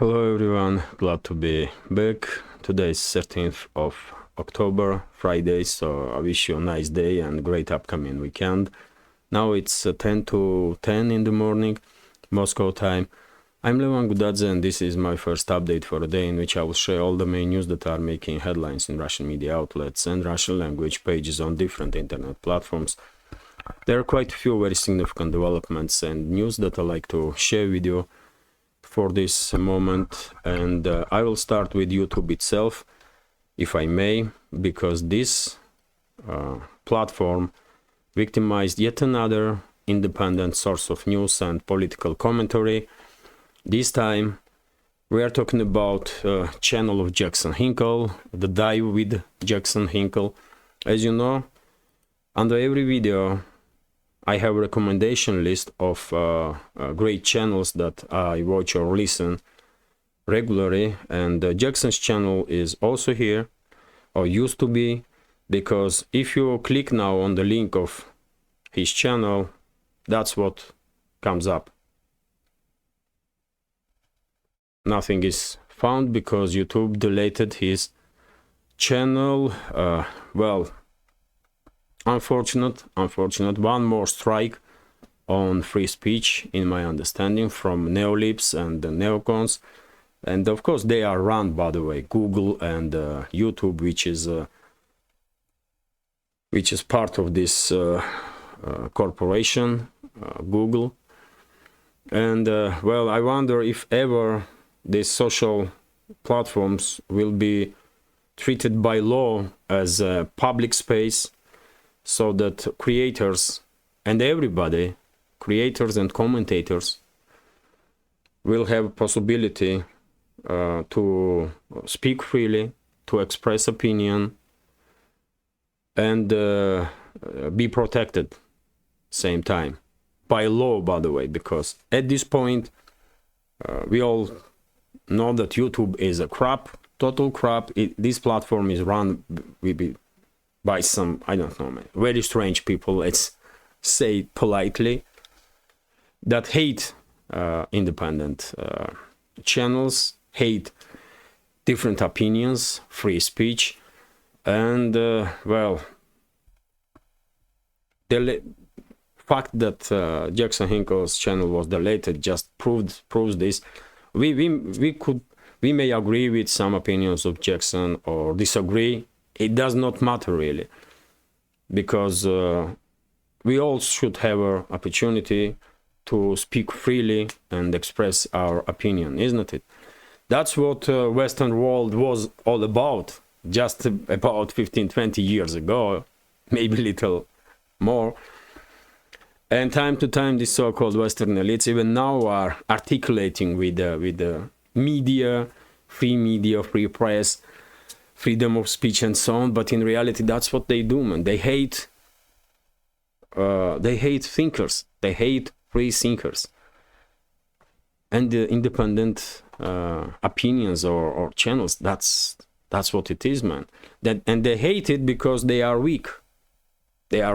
Hello everyone, glad to be back. Today is 13th of October, Friday, so I wish you a nice day and great upcoming weekend. Now it's 10 to 10 in the morning, Moscow time. I'm Levan Gudadze and this is my first update for a day in which I will share all the main news that are making headlines in Russian media outlets and Russian language pages on different internet platforms. There are quite a few very significant developments and news that I like to share with you for this moment, and I will start with YouTube itself, if I may, because this platform victimized yet another independent source of news and political commentary. This time we are talking about channel of Jackson Hinkle, the dive with Jackson Hinkle. As you know, under every video I have a recommendation list of great channels that I watch or listen regularly, and Jackson's channel is also here, or used to be, because if you click now on the link of his channel, that's what comes up. Nothing is found because YouTube deleted his channel. Well, unfortunate. One more strike on free speech, in my understanding, from neolibs and the neocons. And of course they are run, by the way, Google and YouTube, which is part of this corporation, Google. And well, I wonder if ever these social platforms will be treated by law as a public space, so that creators and everybody, creators and commentators, will have possibility to speak freely, to express opinion, and be protected same time by law, by the way, because at this point we all know that YouTube is a crap, total crap. This platform is run by some, I don't know, very strange people, let's say politely, that hate independent channels, hate different opinions, free speech, and well, the fact that Jackson Hinkle's channel was deleted just proves this. We may agree with some opinions of Jackson or disagree. It does not matter really, because we all should have an opportunity to speak freely and express our opinion, isn't it? That's what Western world was all about just about 15-20 years ago, maybe a little more. And time to time, these so-called Western elites even now are articulating with the media, free press, freedom of speech and so on, but in reality that's what they do, man. They hate thinkers, they hate free thinkers and the independent opinions or channels. That's what it is, man. And they hate it because they are weak. Their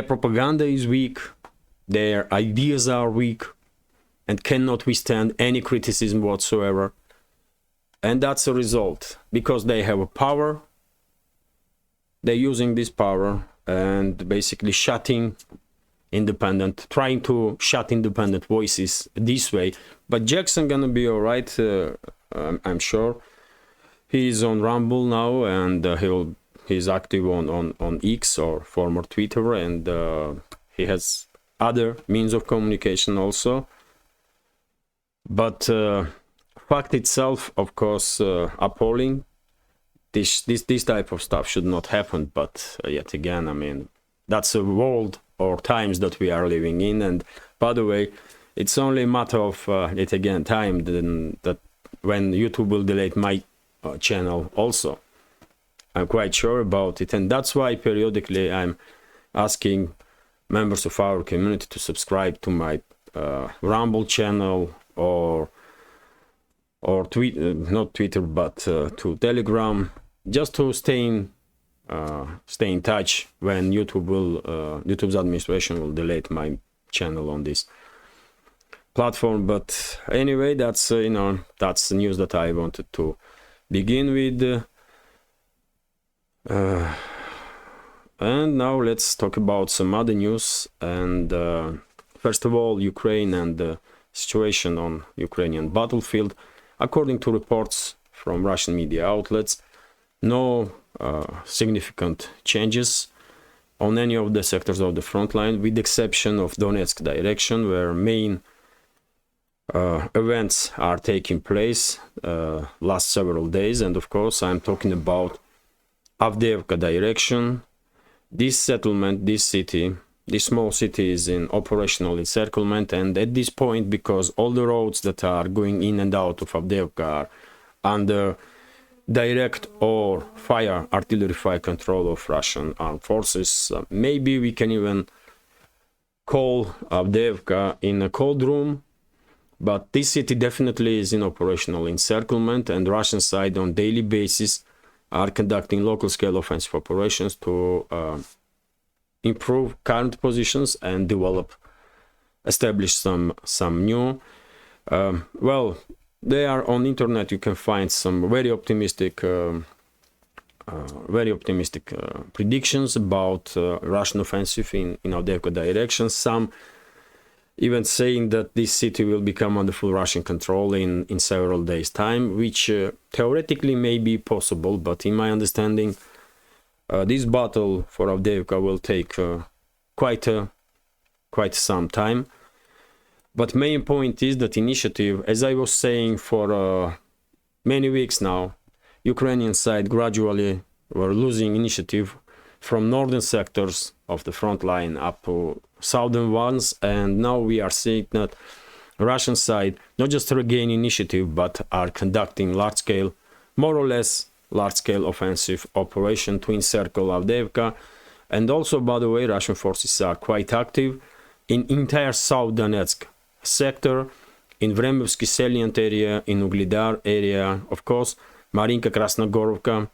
propaganda is weak, their ideas are weak and cannot withstand any criticism whatsoever. And that's a result, because they have a power, they're using this power and basically trying to shut independent voices this way. But Jackson gonna be all right, I'm sure. He's on Rumble now, and he's active on X, or former Twitter, and he has other means of communication also. But fact itself, of course, appalling. This type of stuff should not happen, but yet again, I mean, that's a world or times that we are living in. And by the way, it's only a matter of yet again time that when YouTube will delete my channel also. I'm quite sure about it, and that's why periodically I'm asking members of our community to subscribe to my Rumble channel or not Twitter, but to Telegram, just to stay in touch when YouTube's administration will delete my channel on this. platform. But anyway, that's that's the news that I wanted to begin with. And now let's talk about some other news. And first of all, Ukraine and the situation on Ukrainian battlefield. According to reports from Russian media outlets, no significant changes on any of the sectors of the front line, with the exception of Donetsk direction, where main events are taking place last several days. And of course, I'm talking about Avdiivka direction. This settlement, this city, this small city is in operational encirclement, and at this point, because all the roads that are going in and out of Avdiivka are under direct or artillery fire control of Russian armed forces, maybe we can even call Avdiivka in a cold room, but this city definitely is in operational encirclement, and Russian side on daily basis are conducting local scale offensive operations to improve current positions and establish some new. Well, they are on internet. You can find some very optimistic predictions about Russian offensive in Avdiivka direction. Some even saying that this city will become under full Russian control in several days' time, which theoretically may be possible, but in my understanding, this battle for Avdiivka will take quite some time. But main point is that initiative, as I was saying for many weeks now, Ukrainian side gradually were losing initiative from northern sectors of the front line up to southern ones, and now we are seeing that Russian side not just regain initiative, but are conducting large-scale, more or less large-scale offensive operation to encircle Avdiivka. And also, by the way, Russian forces are quite active in entire South Donetsk sector, in Vremovsky salient area, in Ugledar area, of course, Marinka Krasnogorovka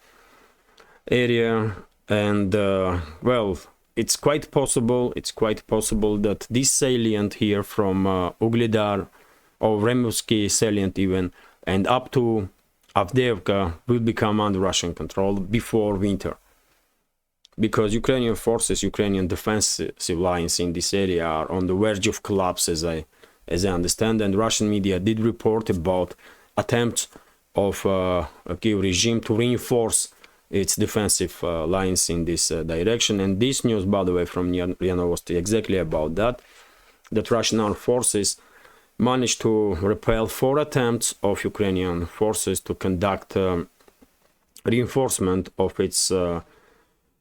area, and well, it's quite possible that this salient here from Ugledar or Vremovsky salient even and up to Avdiivka will become under Russian control before winter, because Ukrainian forces, Ukrainian defensive lines in this area are on the verge of collapse, as I understand, and Russian media did report about attempts of Kiev regime to reinforce its defensive lines in this direction. And this news, by the way, from RIA Novosti, exactly about that Russian armed forces managed to repel 4 attempts of Ukrainian forces to conduct reinforcement of its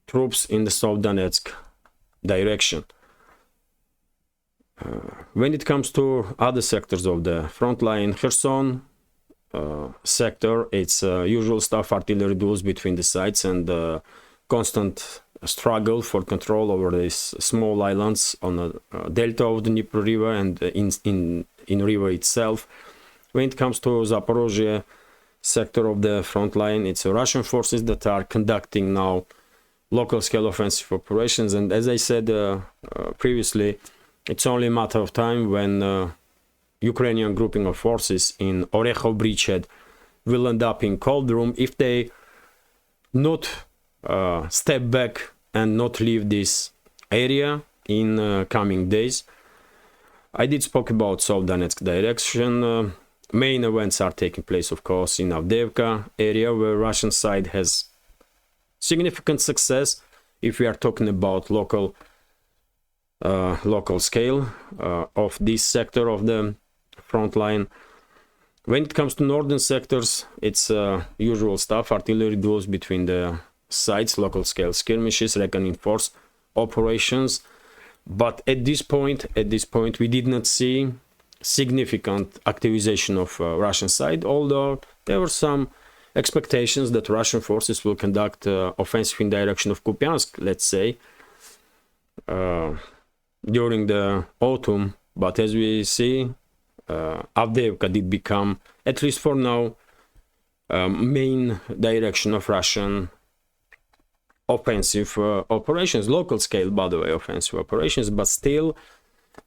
troops in the South Donetsk direction. When it comes to other sectors of the front line, Kherson sector, it's usual stuff, artillery duels between the sides and constant struggle for control over these small islands on the delta of the Dnieper River and in river itself. When it comes to Zaporozhye sector of the front line, it's Russian forces that are conducting now local scale offensive operations, and as I said previously, it's only a matter of time when Ukrainian grouping of forces in Orekhov bridgehead will end up in cold room if they not step back and not leave this area in coming days. I did spoke about South Donetsk direction. Main events are taking place, of course, in Avdiivka area, where Russian side has significant success if we are talking about local scale of this sector of the front line. When it comes to northern sectors, it's usual stuff, artillery duels between the sides, local scale skirmishes, reckoning force operations. But at this point, we did not see significant activization of Russian side, although there were some expectations that Russian forces will conduct offensive in direction of Kupiansk, let's say, during the autumn. But as we see, Avdiivka did become, at least for now, main direction of Russian offensive operations, local scale, by the way, offensive operations. But still,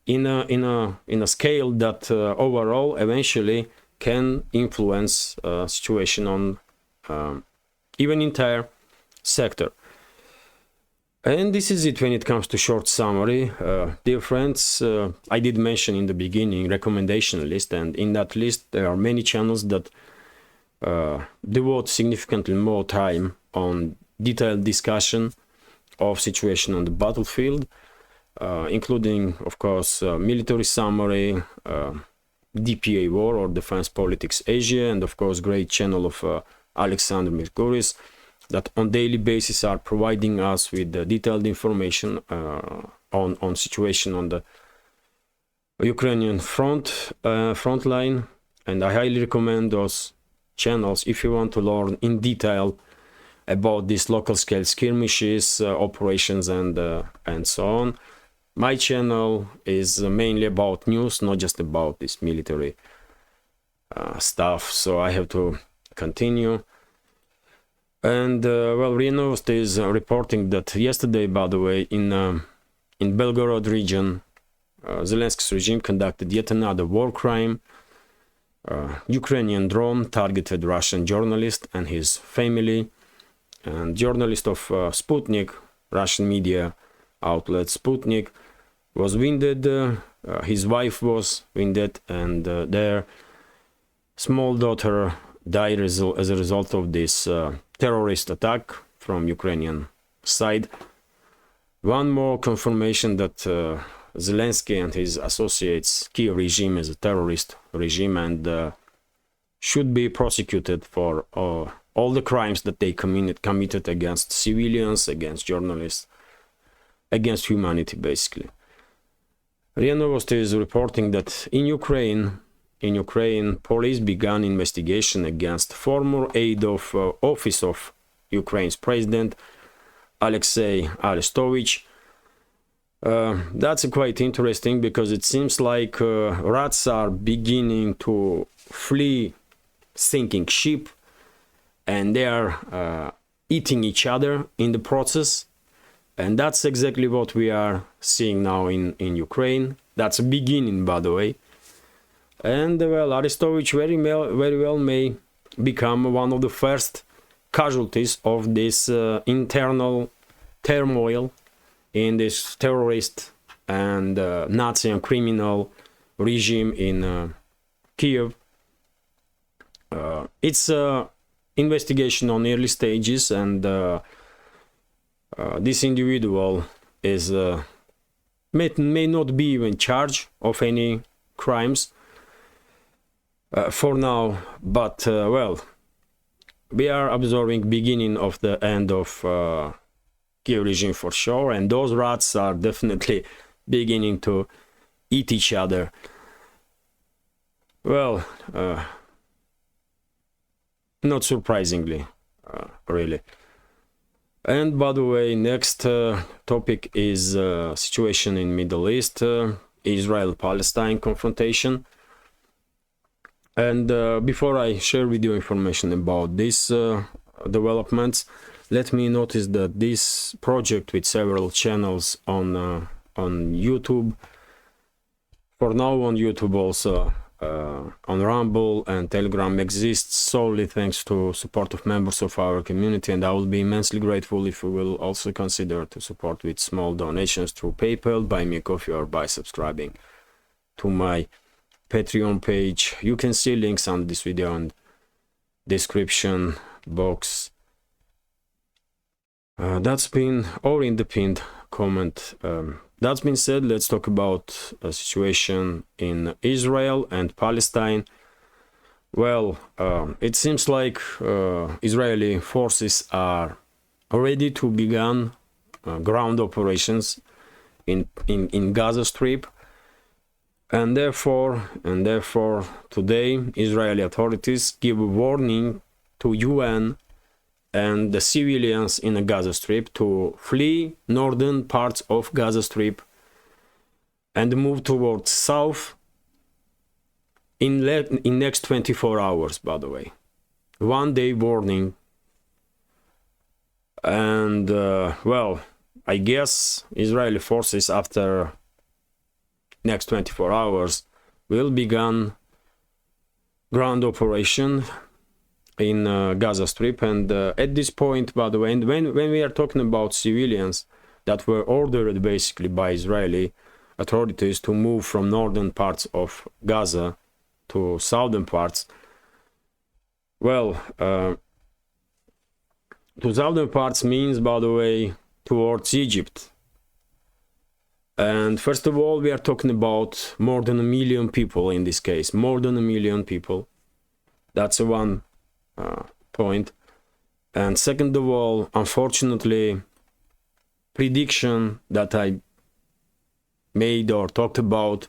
in a scale that overall eventually can influence situation on even entire sector. And this is it when it comes to short summary. Dear friends, I did mention in the beginning recommendation list, and in that list there are many channels that devote significantly more time on detailed discussion of situation on the battlefield, including, of course, military summary, DPA War or Defense Politics Asia, and of course great channel of Alexander Mercouris that on daily basis are providing us with detailed information on situation on the Ukrainian front line, and I highly recommend those channels if you want to learn in detail about these local scale skirmishes, operations, and so on. My channel is mainly about news, not just about this military stuff, so I have to continue. And well, RIA Novosti is reporting that yesterday, by the way, in Belgorod region, Zelensky's regime conducted yet another war crime. Ukrainian drone targeted Russian journalist and his family, and journalist of Sputnik, Russian media outlet Sputnik, was wounded. His wife was wounded, and their small daughter died as a result of this terrorist attack from Ukrainian side. One more confirmation that Zelensky and his associates Kiev regime is a terrorist regime and should be prosecuted for all the crimes that they committed against civilians, against journalists, against humanity, basically. RIA Novosti is reporting that in Ukraine, police began investigation against former aide of office of Ukraine's president, Alexei Arestovich. That's quite interesting because it seems like rats are beginning to flee sinking ship, and they are eating each other in the process. And that's exactly what we are seeing now in Ukraine. That's a beginning, by the way. And well, Arestovich very well may become one of the first casualties of this internal turmoil in this terrorist and Nazi and criminal regime in Kiev. It's investigation on early stages, and this individual is may not be even charged of any crimes for now, but well, we are observing beginning of the end of Kiev regime for sure, and those rats are definitely beginning to eat each other. Well, not surprisingly, really. And by the way, next topic is situation in Middle East, Israel-Palestine confrontation. And before I share with you information about these developments, let me notice that this project with several channels on YouTube, for now on YouTube also, on Rumble and Telegram, exists solely thanks to support of members of our community, and I will be immensely grateful if you will also consider to support with small donations through PayPal, Buy Me a Coffee, or by subscribing to my Patreon page. You can see links on this video and description box. That's been, or in the pinned comment. That's been said, let's talk about a situation in Israel and Palestine. Well, it seems like Israeli forces are ready to begin ground operations in Gaza Strip, and therefore today Israeli authorities give a warning to UN and the civilians in the Gaza Strip to flee northern parts of Gaza Strip and move towards south in next 24 hours, by the way. 1 day warning. And well, I guess Israeli forces, after next 24 hours will begin ground operation in Gaza Strip. And at this point, by the way, and when we are talking about civilians that were ordered basically by Israeli authorities to move from northern parts of Gaza to southern parts, well, to southern parts means, by the way, towards Egypt. And first of all, we are talking about more than 1 million people in this case, more than 1 million people. That's one point. And second of all, unfortunately, prediction that I made or talked about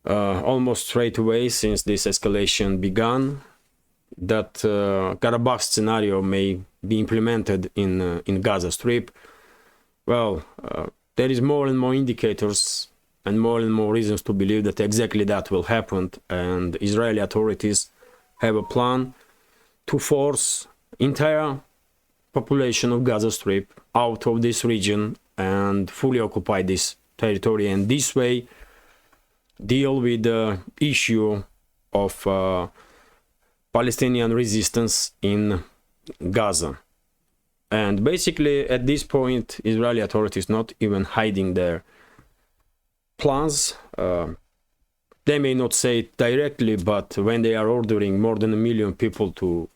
almost straight away since this escalation began, that Karabakh scenario may be implemented in Gaza Strip. Well, there is more and more indicators and more reasons to believe that exactly that will happen, and Israeli authorities have a plan to force entire population of Gaza Strip out of this region and fully occupy this territory, and this way deal with the issue of Palestinian resistance in Gaza. And basically at this point, Israeli authorities not even hiding their plans. They may not say it directly, but when they are ordering more than 1 million people to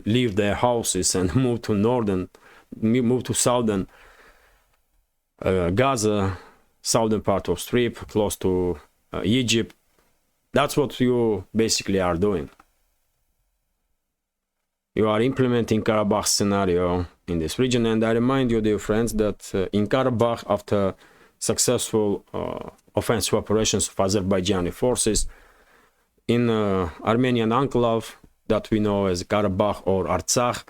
leave their houses and move to southern Gaza, southern part of Strip, close to Egypt, that's what you basically are doing. You are implementing Karabakh scenario in this region. And I remind you, dear friends, that in Karabakh, after successful offensive operations of Azerbaijani forces in Armenian enclave that we know as Karabakh or Artsakh,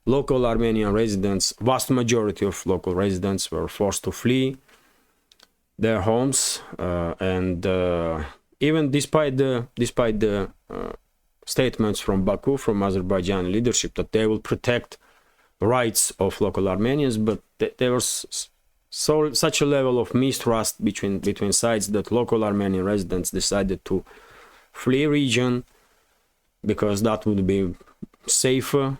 local Armenian residents, vast majority of local residents, were forced to flee their homes, and even despite the statements from Baku, from Azerbaijani leadership, that they will protect rights of local Armenians, but there was such a level of mistrust between sides that local Armenian residents decided to flee region because that would be safer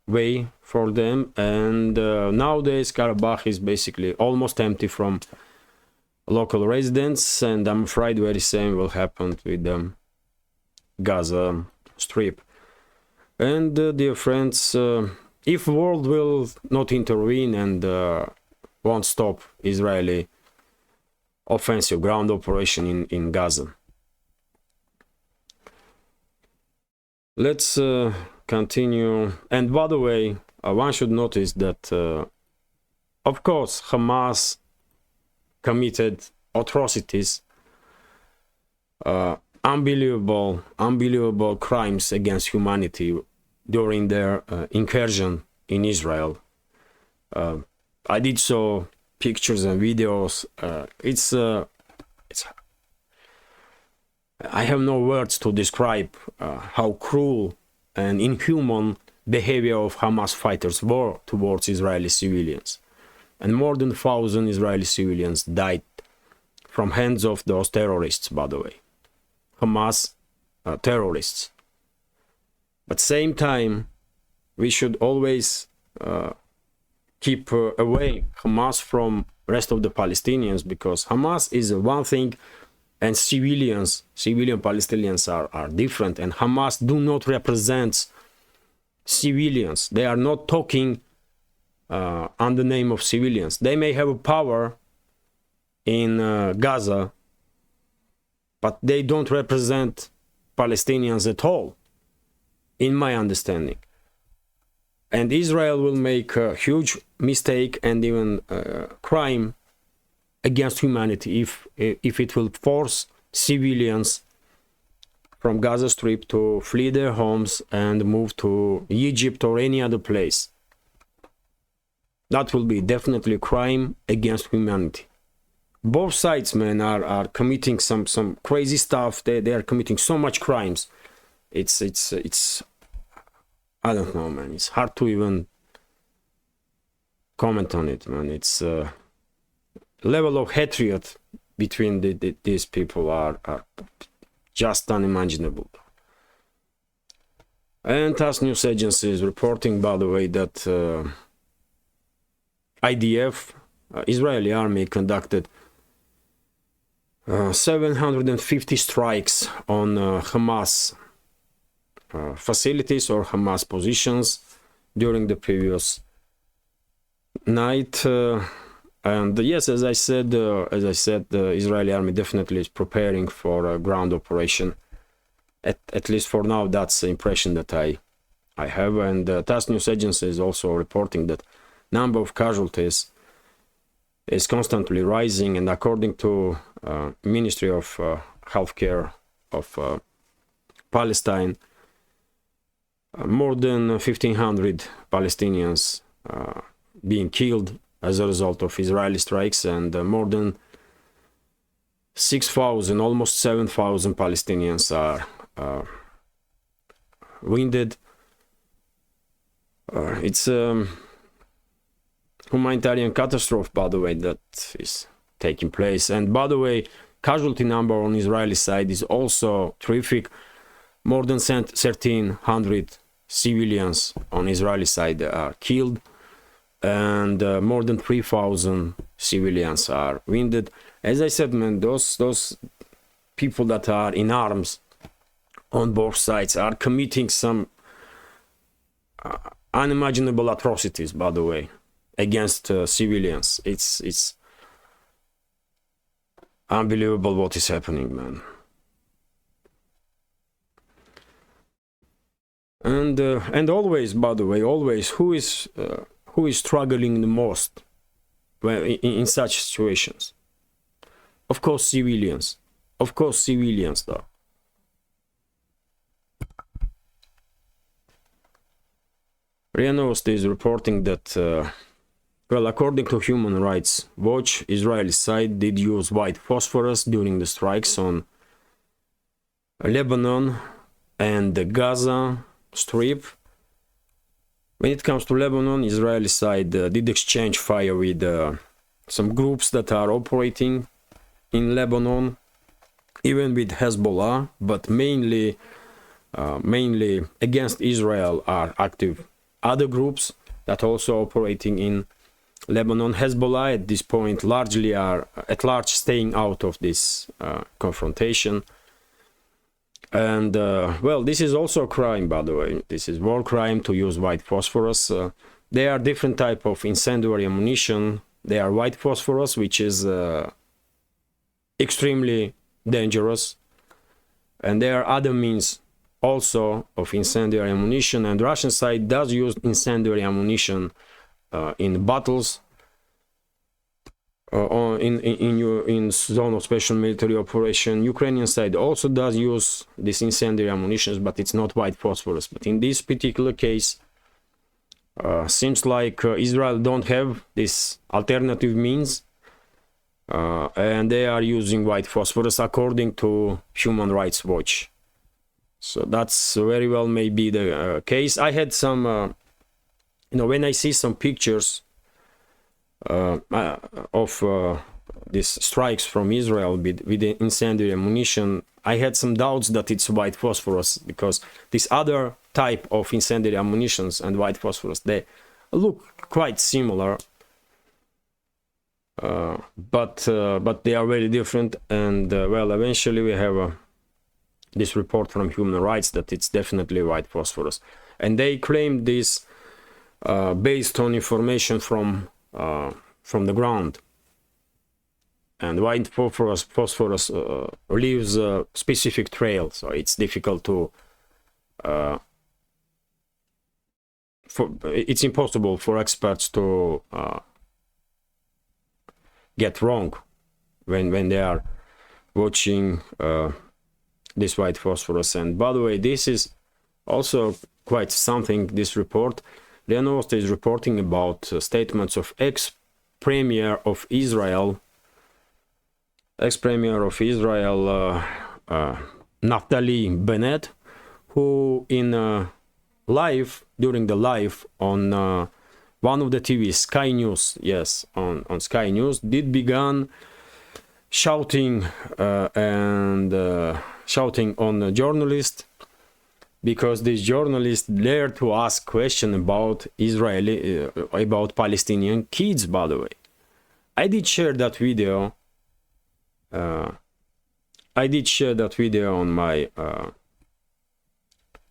way for them. And nowadays Karabakh is basically almost empty from local residents, and I'm afraid very same will happen with the Gaza Strip. And dear friends, if world will not intervene and won't stop Israeli offensive ground operation in Gaza, let's continue. And by the way, one should notice that of course Hamas committed atrocities, unbelievable crimes against humanity during their incursion in Israel. I did saw pictures and videos. It's I have no words to describe how cruel and inhuman behavior of Hamas fighters were towards Israeli civilians. And more than 1,000 Israeli civilians died from hands of those terrorists, by the way. Hamas terrorists. But same time, we should always keep away Hamas from rest of the Palestinians, because Hamas is one thing and civilian Palestinians are different, and Hamas do not represent civilians. They are not talking on the name of civilians. They may have a power in Gaza, but they don't represent Palestinians at all, in my understanding. And Israel will make a huge mistake and even crime against humanity if it will force civilians from Gaza Strip to flee their homes and move to Egypt or any other place. That will be definitely a crime against humanity. Both sides, man, are committing some crazy stuff. They are committing so much crimes. It's I don't know, man. It's hard to even comment on it, man. It's level of hatred between these people are just unimaginable. And TASS news agency is reporting, by the way, that IDF, Israeli army, conducted 750 strikes on Hamas facilities or Hamas positions during the previous night. And yes, as I said, the Israeli army definitely is preparing for a ground operation. At least for now, that's the impression that I have. And the TASS news agency is also reporting that number of casualties is constantly rising. And according to Ministry of Healthcare of Palestine, more than 1,500 Palestinians being killed as a result of Israeli strikes, and more than 6,000, almost 7,000 Palestinians are wounded. It's a humanitarian catastrophe, by the way, that is taking place. And by the way, casualty number on Israeli side is also terrific. More than 1,300 civilians on Israeli side are killed, and more than 3,000 civilians are wounded. As I said, man, those people that are in arms on both sides are committing some unimaginable atrocities, by the way, against civilians. It's unbelievable what is happening, man. And always, by the way, always, who is struggling the most in such situations? Of course, civilians. Of course, civilians, though. RIA Novosti is reporting that, well, according to Human Rights Watch, Israeli side did use white phosphorus during the strikes on Lebanon and the Gaza Strip. When it comes to Lebanon, Israeli side did exchange fire with some groups that are operating in Lebanon, even with Hezbollah, but mainly against Israel are active other groups that also operating in Lebanon. Hezbollah at this point largely are at large staying out of this confrontation. And well, this is also a crime, by the way. This is war crime to use white phosphorus. There are different type of incendiary ammunition. There are white phosphorus, which is extremely dangerous, and there are other means also of incendiary ammunition. And Russian side does use incendiary ammunition in battles, in zone of special military operation. Ukrainian side also does use this incendiary ammunition, but it's not white phosphorus. But in this particular case, seems like Israel don't have this alternative means, and they are using white phosphorus according to Human Rights Watch. So that's very well may be the case. I had some, when I see some pictures of these strikes from Israel with the incendiary ammunition, I had some doubts that it's white phosphorus, because this other type of incendiary ammunitions and white phosphorus, they look quite similar, but they are very different. And well, eventually we have this report from Human Rights that it's definitely white phosphorus, and they claim this based on information from the ground. And white phosphorus leaves a specific trail, so it's difficult to it's impossible for experts to get wrong when they are watching this white phosphorus. And by the way, this is also quite something, this report. RIA Novosti is reporting about statements of ex-premier of Israel, Naftali Bennett, who in during the live on one of the TV, Sky News, yes, on Sky News, did began shouting shouting on a journalist, because this journalist dared to ask question about about Palestinian kids. By the way, I did share that video. On my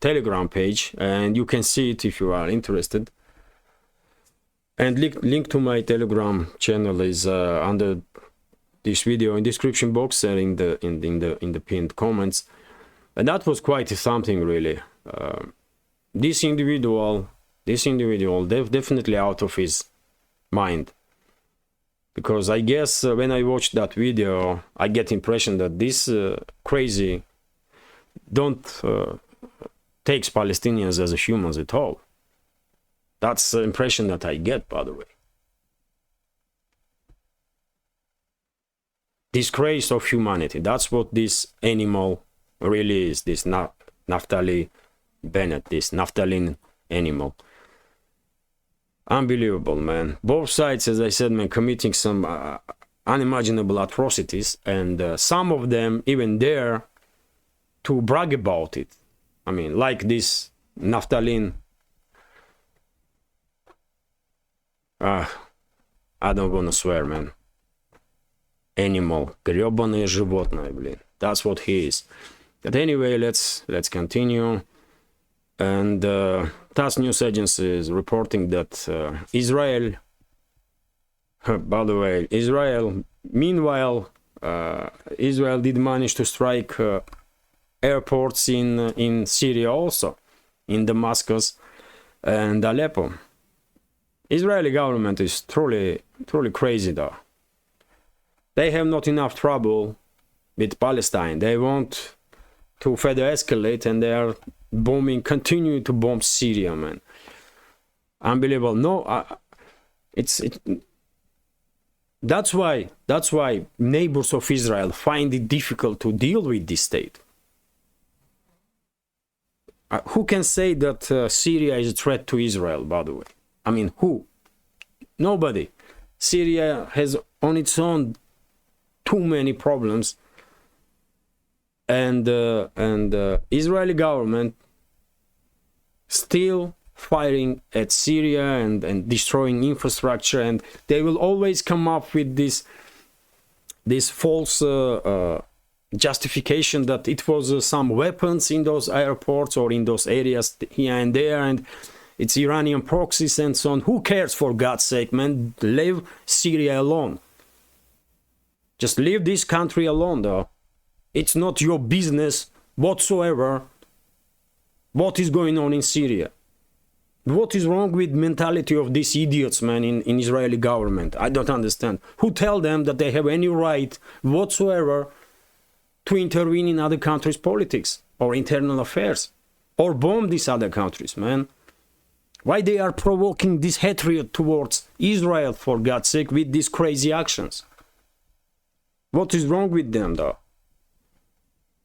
Telegram page, and you can see it if you are interested. And link to my Telegram channel is under this video in description box and in the pinned comments. And that was quite something, really. This individual definitely out of his mind, because I guess when I watched that video, I get impression that this crazy don't takes Palestinians as humans at all. That's the impression that I get, by the way. Disgrace of humanity. That's what this animal really is. This Naftali Bennett, this naphthalene animal. Unbelievable, man. Both sides, as I said, man, committing some unimaginable atrocities, and some of them even dare to brag about it. I mean, like this naphthalene. I don't wanna swear, man. Animal, грёбаное животное, блин. That's what he is. But anyway, let's continue. And TASS news agency is reporting that Israel, by the way, meanwhile, Israel did manage to strike airports in Syria also, in Damascus and Aleppo. Israeli government is truly crazy, though. They have not enough trouble with Palestine. They want to further escalate, and they are continuing to bomb Syria, man. Unbelievable. No, that's why neighbors of Israel find it difficult to deal with this state. Who can say that Syria is a threat to Israel, by the way? I mean, who? Nobody. Syria has on its own too many problems, and Israeli government still firing at Syria and destroying infrastructure, and they will always come up with this false justification that it was some weapons in those airports or in those areas here and there, and it's Iranian proxies and so on. Who cares, for God's sake, man? Leave Syria alone. Just leave this country alone, though. It's not your business whatsoever what is going on in Syria. What is wrong with mentality of these idiots, man, in Israeli government? I don't understand. Who tell them that they have any right whatsoever to intervene in other countries' politics or internal affairs or bomb these other countries, man? Why they are provoking this hatred towards Israel, for God's sake, with these crazy actions? What is wrong with them, though?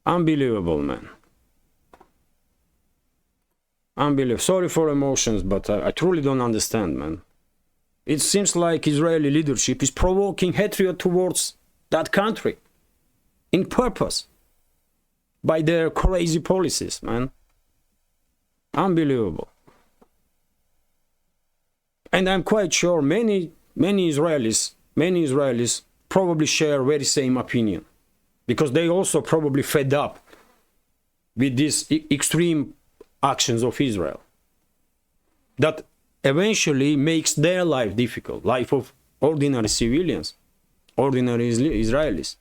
Unbelievable, man. Unbelievable. Sorry for emotions, but I truly don't understand, man. It seems like Israeli leadership is provoking hatred towards that country in purpose by their crazy policies, man. Unbelievable. And I'm quite sure many Israelis probably share very same opinion, because they also probably fed up with these extreme actions of Israel that eventually makes their life difficult, life of ordinary civilians, ordinary Israelis.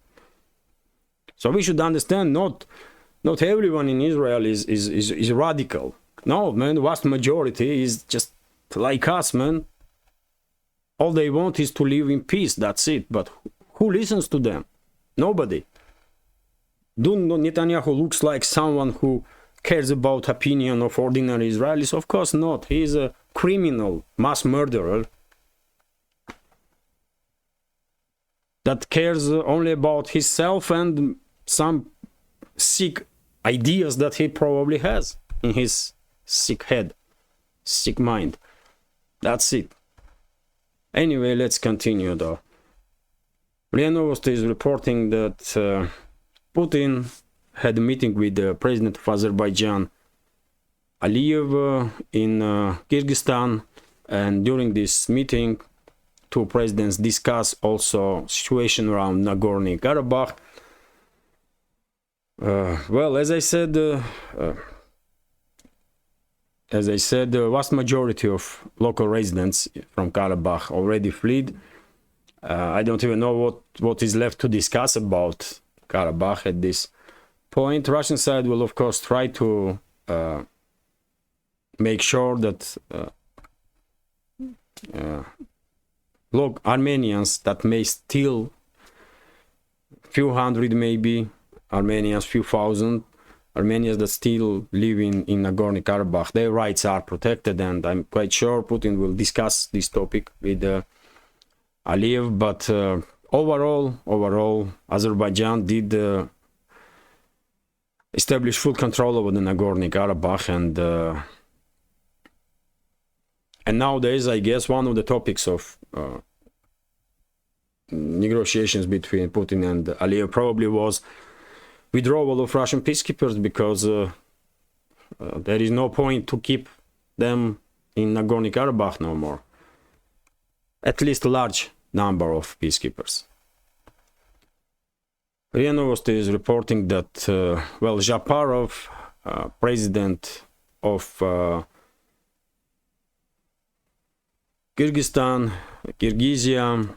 So we should understand not everyone in Israel is radical. No, man, the vast majority is just like us, man. All they want is to live in peace, that's it. But who listens to them? Nobody. Netanyahu looks like someone who cares about opinion of ordinary Israelis? Of course not. He is a criminal, mass murderer that cares only about himself and some sick ideas that he probably has in his sick head, sick mind. That's it. Anyway, let's continue, though. RIA Novosti is reporting that Putin had a meeting with the president of Azerbaijan, Aliyev, in Kyrgyzstan, and during this meeting, two presidents discuss also situation around Nagorno-Karabakh. Well, as I said, the vast majority of local residents from Karabakh already fled. I don't even know what is left to discuss about Karabakh at this point. Russian side will, of course, try to make sure that Armenians that may still, few hundred maybe, Armenians, few thousand Armenians that still live in Nagorno-Karabakh, their rights are protected, and I'm quite sure Putin will discuss this topic with Aliyev. But overall, Azerbaijan did establish full control over the Nagorno-Karabakh, and nowadays, I guess, one of the topics of negotiations between Putin and Aliyev probably was withdrawal of Russian peacekeepers, because there is no point to keep them in Nagorno-Karabakh no more. At least a large number of peacekeepers. RIA Novosti is reporting that, well, Japarov, president of Kyrgyzstan, Kyrgyzia,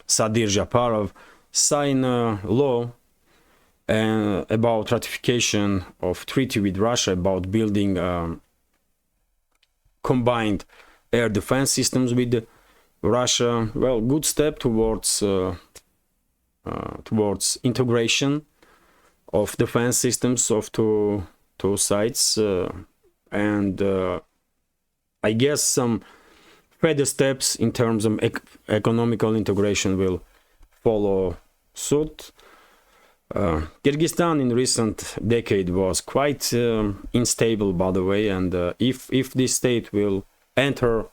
Sadir Japarov, signed a law about ratification of treaty with Russia about building combined air defense systems with Russia. Well, good step towards integration of defense systems of two sides, and I guess some further steps in terms of economical integration will follow suit. Kyrgyzstan in recent decade was quite unstable, by the way, and if this state will enter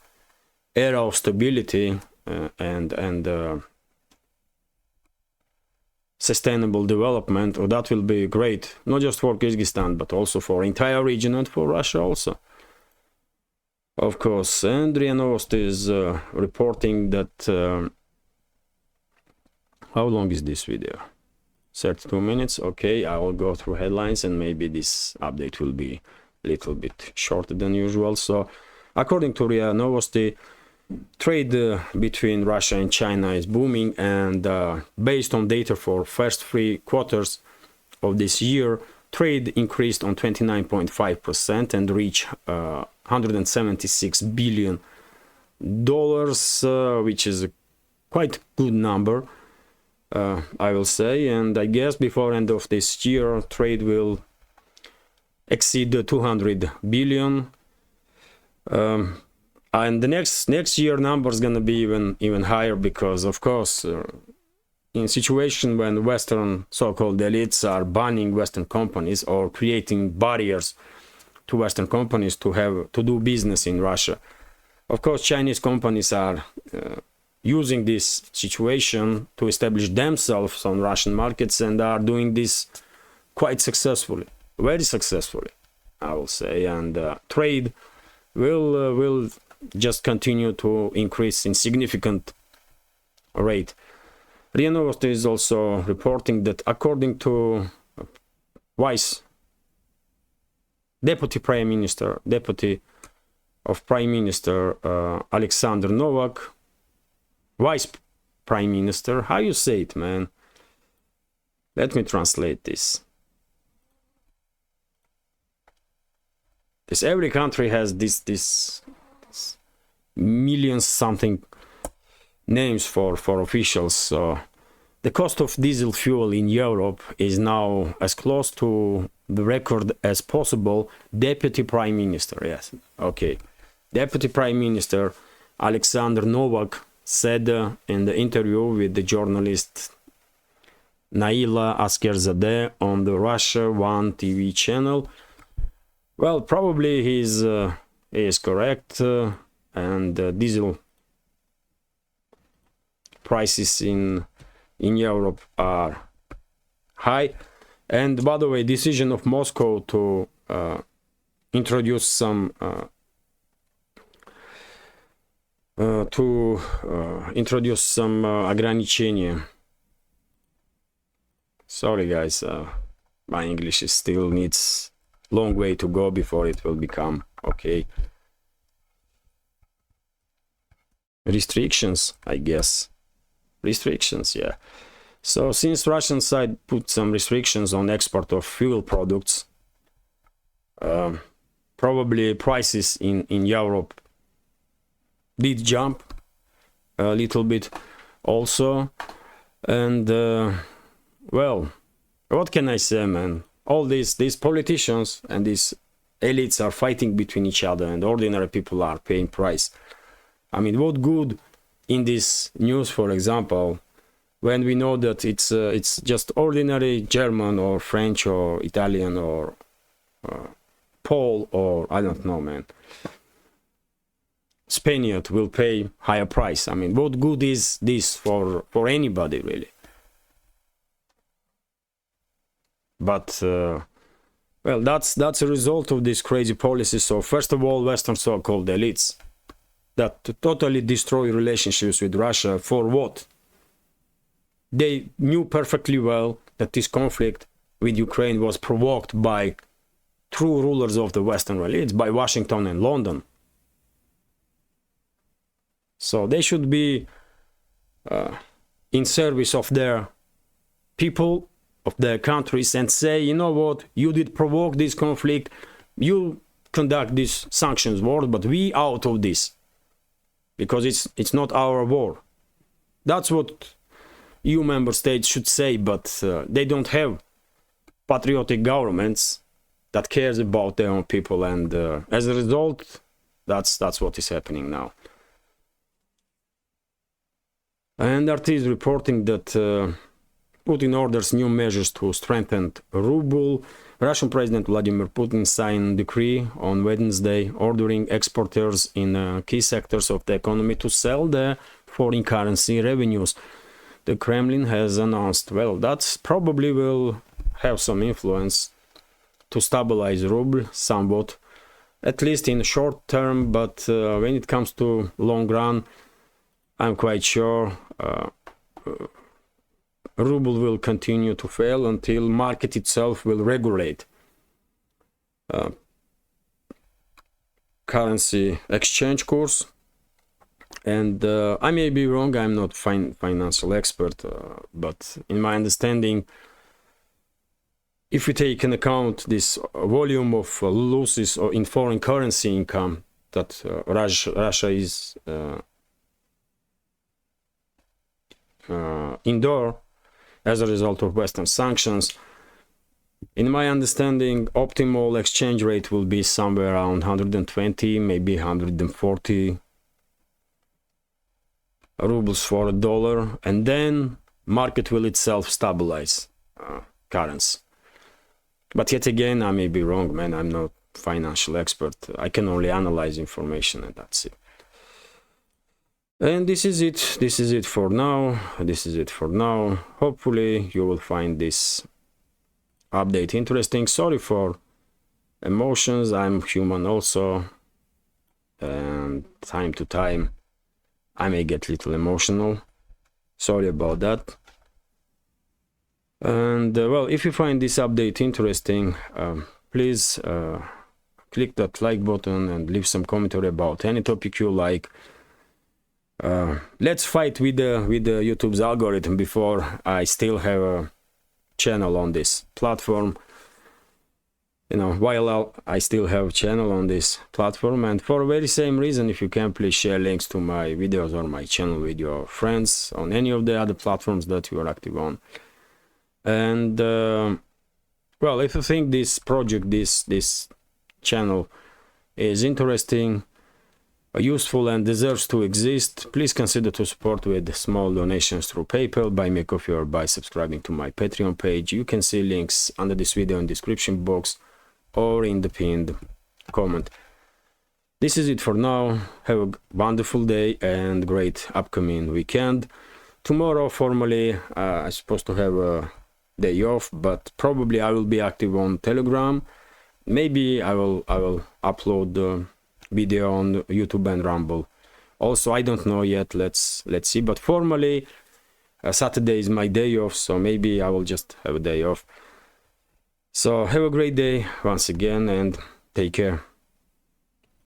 era of stability and sustainable development, that will be great, not just for Kyrgyzstan but also for entire region and for Russia also, of course. And RIA Novosti is reporting that how long is this video? 32 minutes. Okay, I will go through headlines, and maybe this update will be a little bit shorter than usual. So according to RIA Novosti, trade between Russia and China is booming, and based on data for first 3 quarters of this year, trade increased on 29.5% and reached $176 billion, which is a quite good number, I will say. And I guess before end of this year, trade will exceed the 200 billion. And the next year number is gonna be even higher, because of course in situation when Western so-called elites are banning Western companies or creating barriers to Western companies to do business in Russia, of course Chinese companies are using this situation to establish themselves on Russian markets, and are doing this quite successfully, very successfully, I will say. And trade will just continue to increase in significant rate. RIA Novosti is also reporting that according to Deputy of Prime Minister Alexander Novak, Vice Prime Minister, how you say it, man? Let me translate this. Every country has this millions something names for officials. So the cost of diesel fuel in Europe is now as close to the record as possible. Deputy Prime Minister, yes, okay. Deputy Prime Minister Alexander Novak said in the interview with the journalist Naila Askerzadeh on the Russia 1 TV channel. Well, probably he is correct, and diesel prices in in Europe are high. And by the way, decision of Moscow to introduce some ограничения. Sorry guys, my English is still needs long way to go before it will become okay. Restrictions, I guess. Restrictions, yeah. So since Russian side put some restrictions on export of fuel products, probably prices in Europe did jump a little bit also. And well, what can I say, man? All these politicians and these elites are fighting between each other, and ordinary people are paying price. I mean, what good in this news, for example, when we know that it's just ordinary German or French or Italian or Pole or I don't know, man, Spaniard will pay higher price. I mean, what good is this for anybody, really? But well, that's a result of this crazy policy. So first of all, Western so-called elites that totally destroy relationships with Russia. For what? They knew perfectly well that this conflict with Ukraine was provoked by true rulers of the Western elites, by Washington and London. So they should be in service of their people, of their countries, and say, you know what, you did provoke this conflict, you conduct this sanctions war, but we out of this, because it's not our war. That's what EU member states should say, but they don't have patriotic governments that cares about their own people, and as a result, that's what is happening now. And RT is reporting that Putin orders new measures to strengthen Ruble. Russian President Vladimir Putin signed a decree on Wednesday ordering exporters in key sectors of the economy to sell their foreign currency revenues. The Kremlin has announced, well, that probably will have some influence to stabilize ruble somewhat, at least in the short term, but when it comes to long run, I'm quite sure ruble will continue to fail until market itself will regulate currency exchange course. And I may be wrong, I'm not financial expert, but in my understanding, if we take into account this volume of losses or in foreign currency income that Russia is endure as a result of Western sanctions, in my understanding, optimal exchange rate will be somewhere around 120, maybe 140 rubles for a dollar, and then market will itself stabilize currency. But yet again, I may be wrong, man. I'm not financial expert. I can only analyze information, and that's it. And this is it. This is it for now. This is it for now. Hopefully you will find this update interesting. Sorry for emotions. I'm human also, and time to time I may get a little emotional. Sorry about that. And well, if you find this update interesting, please click that like button and leave some commentary about any topic you like. Let's fight with the YouTube's algorithm before I still have a channel on this platform. You know, while I still have a channel on this platform, and for the very same reason, if you can, please share links to my videos or my channel with your friends on any of the other platforms that you are active on. And well, if you think this project, this channel is interesting, useful, and deserves to exist, please consider to support with small donations through PayPal, Buy Me a Coffee, or by subscribing to my Patreon page. You can see links under this video in the description box or in the pinned comment. This is it for now. Have a wonderful day and great upcoming weekend. tomorrow formally I'm supposed to have a day off, but probably I will be active on Telegram. Maybe I will upload the video on YouTube and Rumble. Also, I don't know yet. Let's see. But formally, Saturday is my day off, so maybe I will just have a day off. So have a great day once again, and take care.